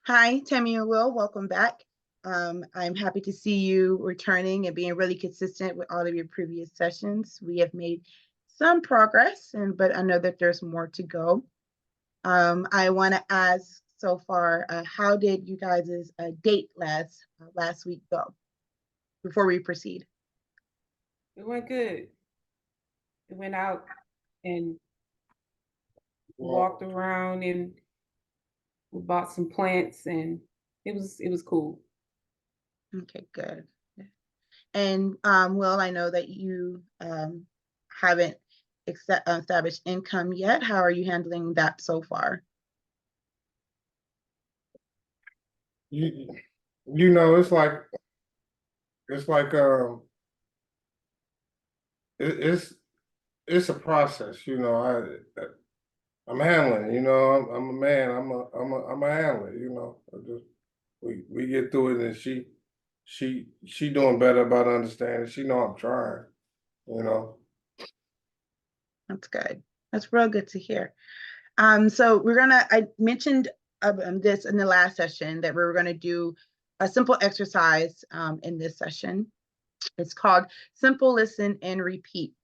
Hi, Tammy and Will. Welcome back. I'm happy to see you returning and being really consistent with all of your previous sessions. We have made some progress, but I know that there's more to go. I want to ask so far, how did you guys' date last week go before we proceed? It went good. We went out and walked around and we bought some plants and it was cool. Okay, good. And Will, I know that you haven't established income yet. How are you handling that so far? You, you know, it's like it's it's a process. I'm handling. I'm a man. I'm a handler. We get through it, and she doing better about understanding. She know I'm trying. You know. That's good. That's real good to hear. So I mentioned this in the last session that we were gonna do a simple exercise in this session. It's called Simple Listen and Repeat.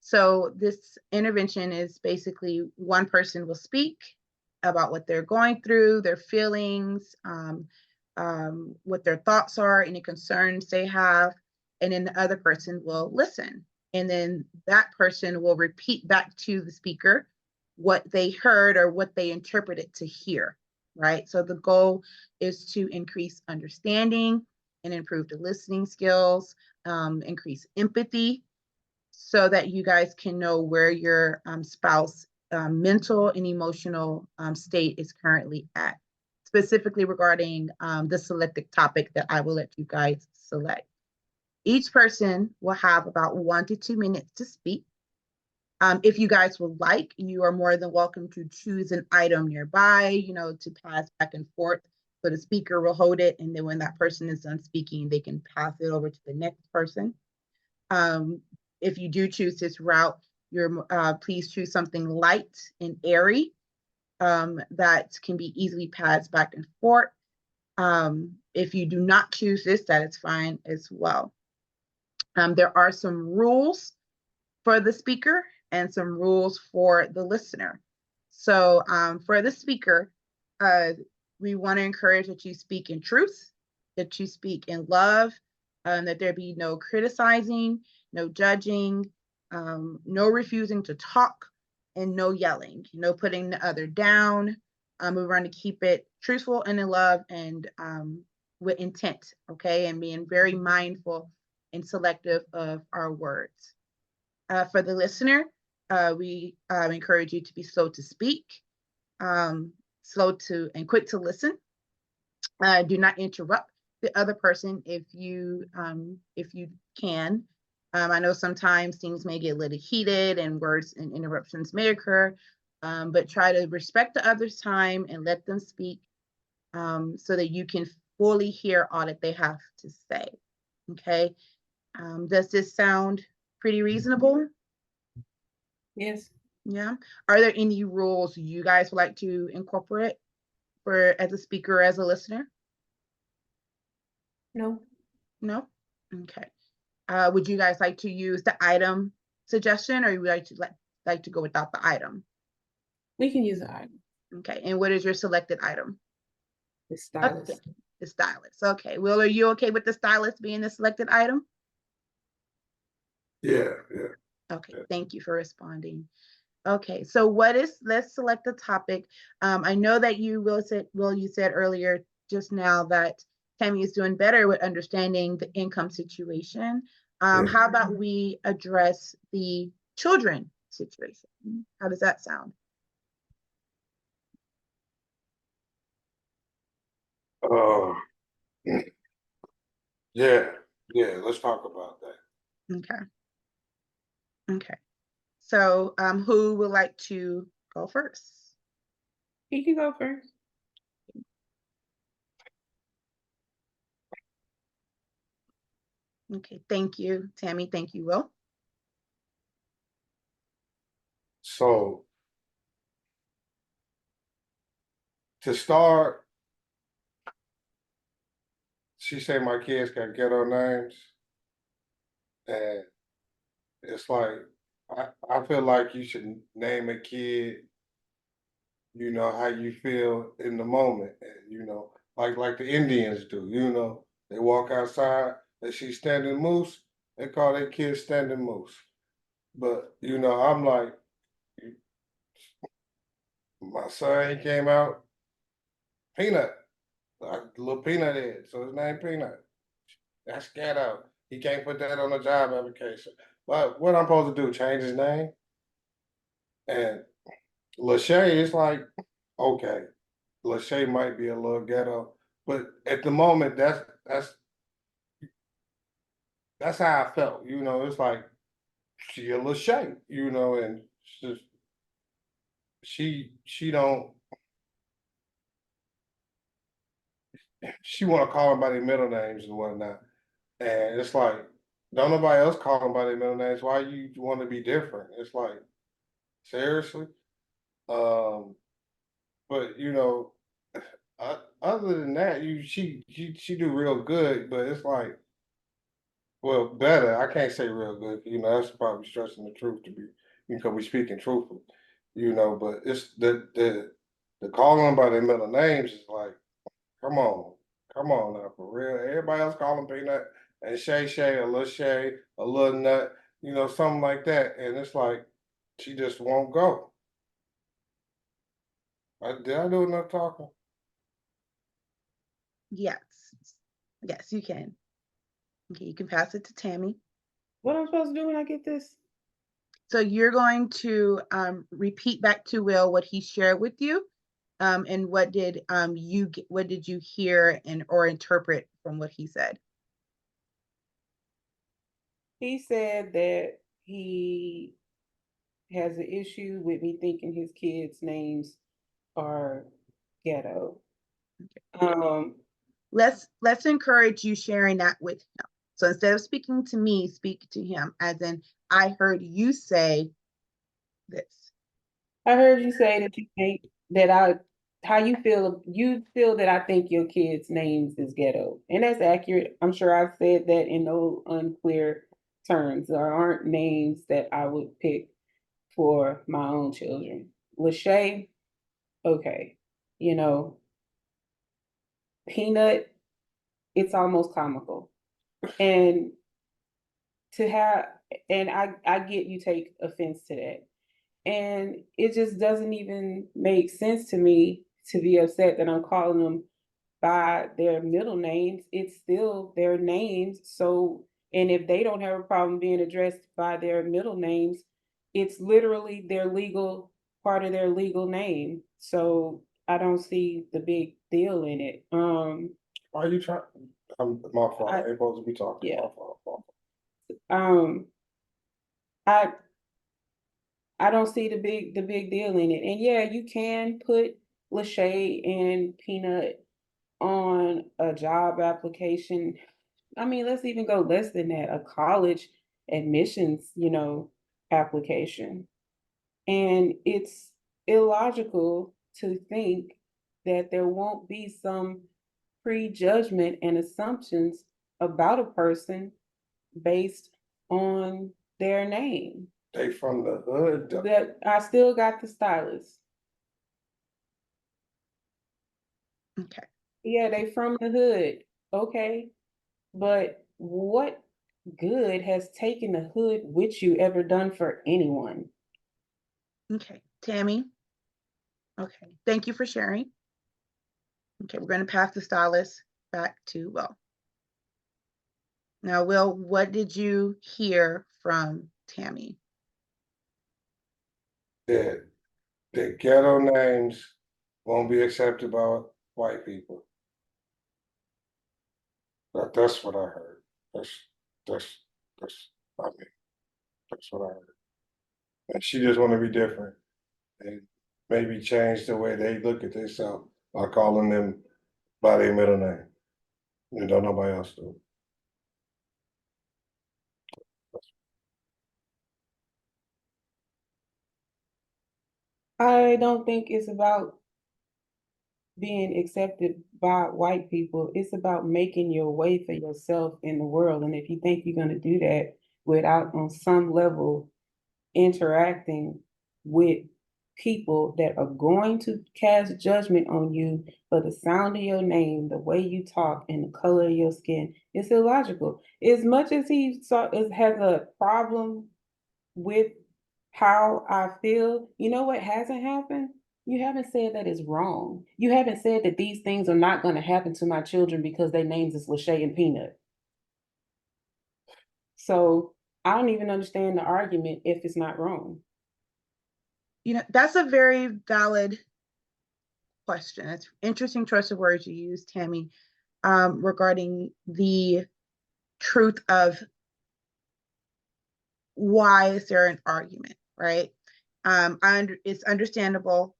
So this intervention is basically one person will speak about what they're going through, their feelings, what their thoughts are, any concerns they have, and then the other person will listen. And then that person will repeat back to the speaker what they heard or what they interpreted to hear, right? So the goal is to increase understanding and improve the listening skills, increase empathy, so that you guys can know where your spouse mental and emotional state is currently at, specifically regarding the selected topic that I will let you guys select. Each person will have about 1 to 2 minutes to speak. If you guys would like, you are more than welcome to choose an item nearby, to pass back and forth. So the speaker will hold it, and then when that person is done speaking, they can pass it over to the next person. Um, if you do choose this route, please choose something light and airy that can be easily passed back and forth. If you do not choose this, that is fine as well. There are some rules for the speaker and some rules for the listener. So for the speaker, uh, we want to encourage that you speak in truth, that you speak in love, that there be no criticizing, no judging, no refusing to talk, and no yelling, no putting the other down. We want to keep it truthful and in love and with intent, okay, and being very mindful and selective of our words. For the listener, we encourage you to be slow to speak, slow to and quick to listen. Do not interrupt the other person if you can. I know sometimes things may get a little heated and words and interruptions may occur, but try to respect the other's time and let them speak so that you can fully hear all that they have to say. Okay. Does this sound pretty reasonable? Yes. Yeah. Are there any rules you guys would like to incorporate for as a speaker, as a listener? No. No? Okay. Would you guys like to use the item suggestion, or you would like to go without the item? We can use an item. Okay. And what is your selected item? The Okay. stylus. The stylus. Okay. Will, are you okay with the stylus being the selected item? Yeah. Okay. Thank you for responding. Okay, so let's select the topic. I know that you said earlier just now that Tammy is doing better with understanding the income situation. Yeah. How about we address the children situation? How does that sound? Uh, yeah. Yeah. Let's talk about that. Okay, okay. So who would like to go first? He can go first. Okay, thank you, Tammy. Thank you, Will. So to start, she say my kids got ghetto names, and it's like I feel like you should name a kid, how you feel in the moment, and like the Indians do. They walk outside, they see standing moose, they call their kids standing moose. But I'm like, my son, he came out Peanut, like little Peanut head, so his name Peanut. That's ghetto. He can't put that on a job application. But what I'm supposed to do? Change his name? And Lachey is like, okay, Lachey might be a little ghetto, but at the moment, that's how I felt. It's like she a Lachey, and she don't she want to call them by their middle names and whatnot, and it's like don't nobody else call them by their middle names. Why you want to be different? It's like seriously. Um, but other than that, she do real good, but it's like, well, better. I can't say real good. That's probably stressing the truth to be because we speaking truthfully. But it's the calling by their middle names is like, come on now, for real. Everybody else call them Peanut and Shay, a little Nut, something like that, and it's like she just won't go. Did I do enough talking? Yes. Yes, you can. Okay, you can pass it to Tammy. What I'm supposed to do when I get this? So you're going to repeat back to Will what he shared with you, and what did you hear and or interpret from what he said? He said that he has an issue with me thinking his kids' names are ghetto. Let's encourage you sharing that with him. So instead of speaking to me, speak to him, as in I heard you say this. I heard you say that you think that how you feel that I think your kids' names is ghetto. And that's accurate. I'm sure I've said that in no unclear terms. There aren't names that I would pick for my own children. Lachey, okay. You know, Peanut, it's almost comical. And to have and I get you take offense to that. And it just doesn't even make sense to me to be upset that I'm calling them by their middle names. It's still their names. So, and if they don't have a problem being addressed by their middle names, it's literally their legal part of their legal name. So I don't see the big deal in it. Why are you trying? My fault. I I ain't supposed to be talking. yeah. My fault. Um I I don't see the big deal in it. And yeah, you can put Lachey and Peanut on a job application. I mean, let's even go less than that, a college admissions, application. And it's illogical to think that there won't be some prejudgment and assumptions about a person based on their name. They from the hood. That I still got the stylist. Okay. Yeah, they from the hood. Okay. But what good has taking the hood with you ever done for anyone? Okay. Tammy. Okay. Thank you for sharing. Okay, we're going to pass the stylist back to Will. Now, Will, what did you hear from Tammy? That the ghetto names won't be accepted by white people. That's what I heard. That's that's that's I mean that's what I heard. And she just want to be different and maybe change the way they look at themselves by calling them by their middle name. You don't nobody else do. I don't think it's about being accepted by white people. It's about making your way for yourself in the world. And if you think you're going to do that without, on some level, interacting with people that are going to cast judgment on you for the sound of your name, the way you talk, and the color of your skin, it's illogical. As much as has a problem with how I feel, you know what hasn't happened? You haven't said that it's wrong. You haven't said that these things are not going to happen to my children because their names is Lachey and Peanut. So I don't even understand the argument if it's not wrong. You know, that's a very valid question. It's interesting choice of words you use, Tammy, regarding the truth of why is there an argument, right? It's understandable,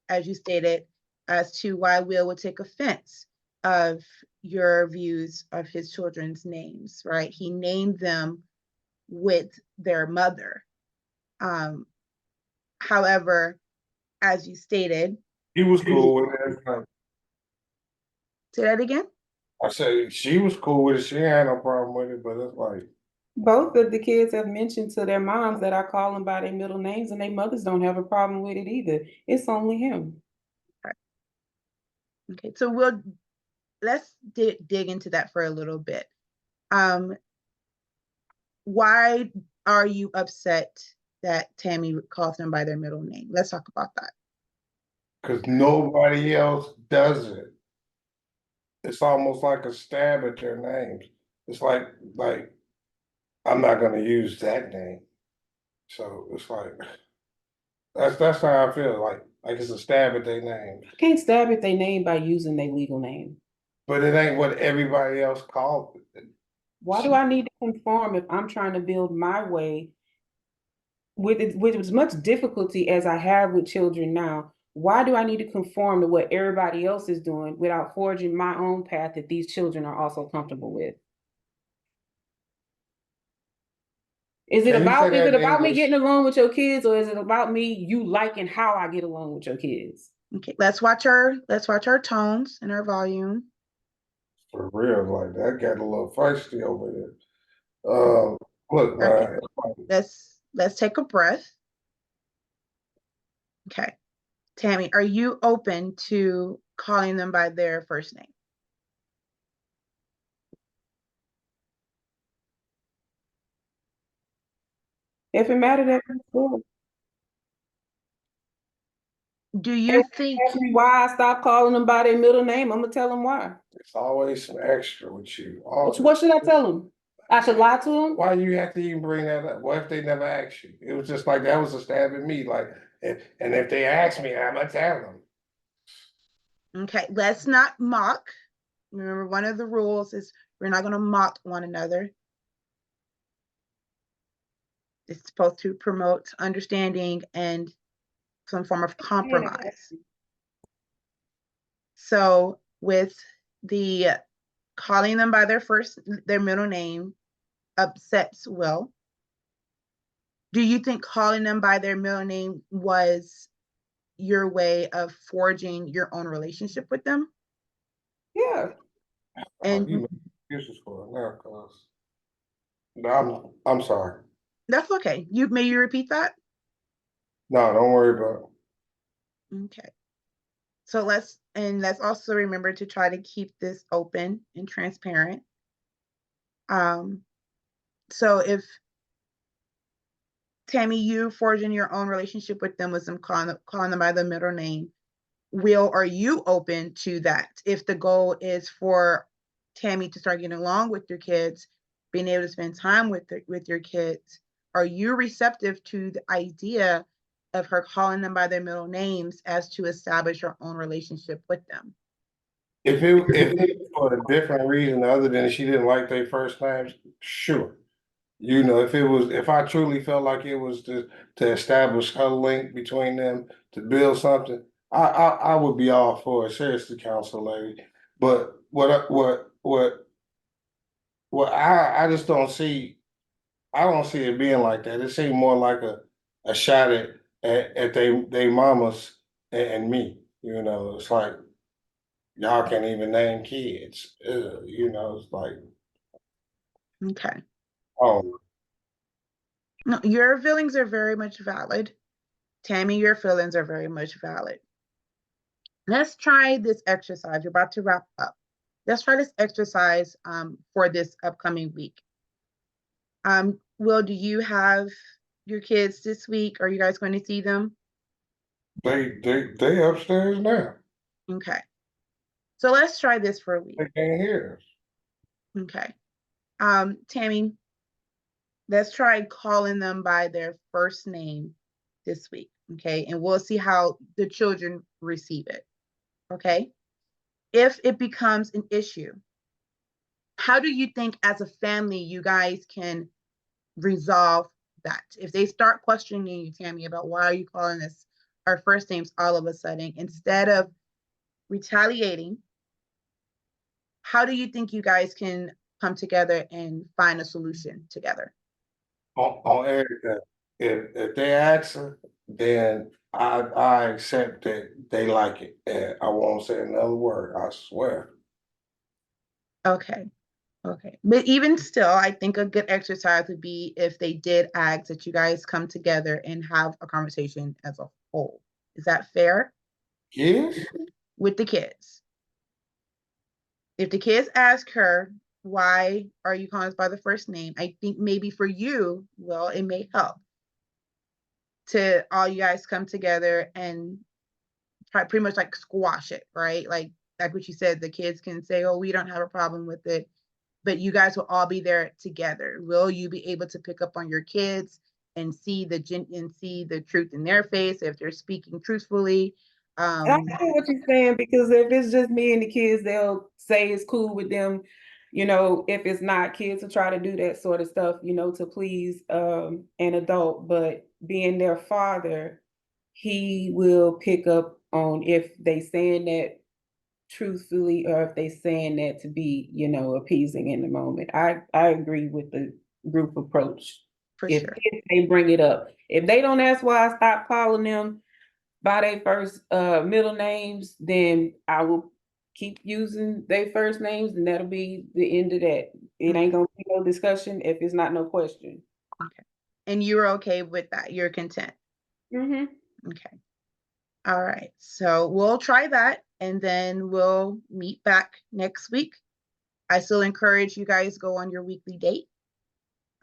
as you stated, as to why Will would take offense of your views of his children's names, right? He named them with their mother. However, as you stated, He was cool with it. say that again. I said she was cool with it. She ain't had no problem with it, but it's like Both of the kids have mentioned to their moms that I call them by their middle names, and their mothers don't have a problem with it either. It's only him. Okay, so let's dig into that for a little bit. Why are you upset that Tammy calls them by their middle name? Let's talk about that. because nobody else does it. It's almost like a stab at their names. It's like I'm not gonna use that name. So it's like that's how I feel. Like it's a stab at their name. I can't stab at their name by using their legal name. But it ain't what everybody else called it. Why do I need to conform if I'm trying to build my way with as much difficulty as I have with children now? Why do I need to conform to what everybody else is doing without forging my own path that these children are also comfortable with? Is it Can you say about that in me English? getting along with your kids, or is it about me you liking how I get along with your kids? Okay, let's watch our tones and our volume. For real, like that got a little feisty over there. Look, Okay, man, let's take a breath. Okay, Tammy, are you open to calling them by their first name? If it mattered, that cool. Do you think Ask me why I stopped calling them by their middle name, I'm gonna tell them why. it's always some extra with you. What should I tell them? I should lie to them? Why you have to even bring that up? What if they never asked you? It was just like that was a stab at me. Like, and if they ask me, I'm gonna tell them. okay, let's not mock. Remember, one of the rules is we're not going to mock one another. It's supposed to promote understanding and some form of compromise. So with the calling them by their middle name upsets Will. Do you think calling them by their middle name was your way of forging your own relationship with them? Yeah. And You make excuses for it now, cause I'm sorry. that's okay. May you repeat that? No, don't worry about it. Okay. So let's also remember to try to keep this open and transparent. So if Tammy, you forging your own relationship with them with them calling them by the middle name, are you open to that? If the goal is for Tammy to start getting along with your kids, being able to spend time with your kids, are you receptive to the idea of her calling them by their middle names as to establish her own relationship with them? If it was for a different reason other than she didn't like their first names, sure. You know, if I truly felt like it was to establish a link between them to build something, I would be all for it. Seriously, counsel lady. But what I just don't see. I don't see it being like that. It seemed more like a shot at they mamas and me. You know, it's like y'all can't even name kids. You know, it's like, Okay. oh, No, your feelings are very much valid. Tammy, your feelings are very much valid. Let's try this exercise. We're about to wrap up. Let's try this exercise for this upcoming week. Will, do you have your kids this week? Are you guys going to see them? they upstairs now. Okay. So let's try this for a week. They can't hear us. Okay. Tammy, let's try calling them by their first name this week. Okay. And we'll see how the children receive it. Okay. If it becomes an issue, how do you think as a family you guys can resolve that? If they start questioning you, Tammy, about why are you calling us our first names all of a sudden, instead of retaliating, how do you think you guys can come together and find a solution together? On everything. If they answer, then I accept that they like it. And I won't say another word, I swear. Okay. Okay. But even still, I think a good exercise would be if they did ask that you guys come together and have a conversation as a whole. Is that fair? Yes? With the kids. If the kids ask her, why are you calling us by the first name? I think maybe for you, well, it may help to all you guys come together and try pretty much like squash it, right? Like what you said, the kids can say, oh, we don't have a problem with it, but you guys will all be there together. Will you be able to pick up on your kids and see the truth in their face if they're speaking truthfully? I know what you're saying, because if it's just me and the kids, they'll say it's cool with them. You know, if it's not, kids will try to do that sort of stuff, you know, to please an adult. But being their father, he will pick up on if they saying that truthfully or if they saying that to be, you know, appeasing in the moment. I agree with the group approach. For If sure. they bring it up, if they don't ask why I stopped calling them by their first middle names, then I will keep using their first names, and that'll be the end of that. It ain't gonna be no discussion if it's not no question. Okay. And you're okay with that? You're content? Mm-hmm. Okay. All right. So we'll try that and then we'll meet back next week. I still encourage you guys go on your weekly date.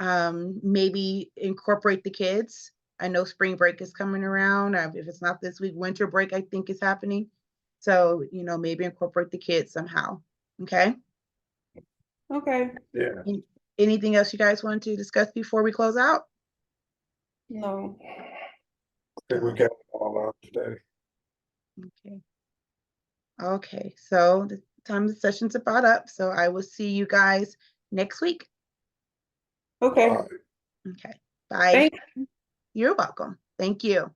Maybe incorporate the kids. I know spring break is coming around. If it's not this week, winter break, I think is happening. So, maybe incorporate the kids somehow. Okay. Okay. Yeah. Anything else you guys want to discuss before we close out? No. I think we got it all out today. Okay. Okay. So the time the session's about up. So I will see you guys next week. Okay. All right. Okay. Bye. Thank You're welcome. Thank you.